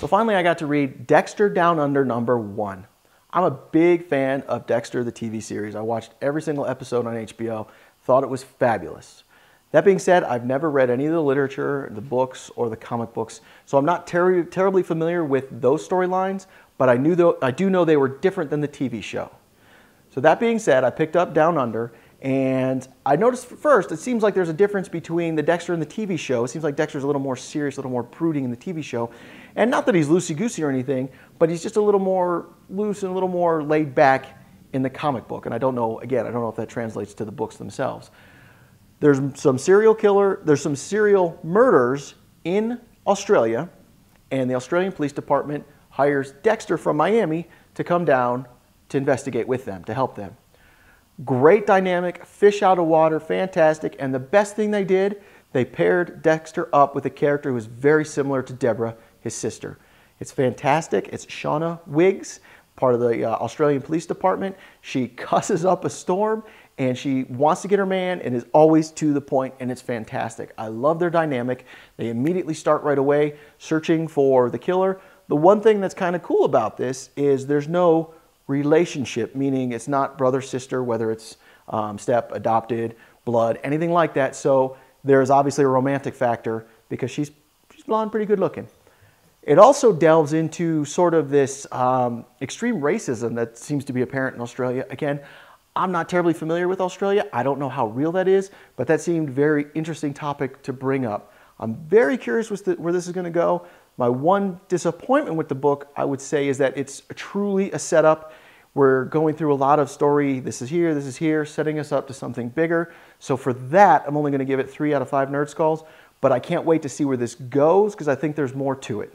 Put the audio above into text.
So finally I got to read Dexter Down Under #1. I'm a big fan of Dexter, the TV series. I watched every single episode on HBO, thought it was fabulous. That being said, I've never read any of the literature, the books, or the comic books, so I'm not terribly familiar with those storylines, but I do know they were different than the TV show. So that being said, I picked up Down Under, and I noticed first, it seems like there's a difference between the Dexter and the TV show. It seems like Dexter's a little more serious, a little more brooding in the TV show. And not that he's loosey-goosey or anything, but he's just a little more loose and a little more laid back in the comic book. And I don't know if that translates to the books themselves. There's some serial murders in Australia, and the Australian Police Department hires Dexter from Miami to come down to investigate with them, to help them. Great dynamic, fish out of water, fantastic, and the best thing they did, they paired Dexter up with a character who is very similar to Deborah, his sister. It's fantastic. It's Shauna Wiggs, part of the Australian Police Department. She cusses up a storm, and she wants to get her man and is always to the point, and it's fantastic. I love their dynamic. They immediately start right away searching for the killer. The one thing that's kind of cool about this is there's no relationship, meaning it's not brother, sister, whether it's step, adopted, blood, anything like that. So there's obviously a romantic factor because she's blonde, pretty good looking. It also delves into sort of this extreme racism that seems to be apparent in Australia. Again, I'm not terribly familiar with Australia. I don't know how real that is, but that seemed a very interesting topic to bring up. I'm very curious where this is going to go. My one disappointment with the book, I would say, is that it's truly a setup. We're going through a lot of story. This is here, setting us up to something bigger. So for that, I'm only going to give it 3 out of 5 Nerd Skulls, but I can't wait to see where this goes because I think there's more to it.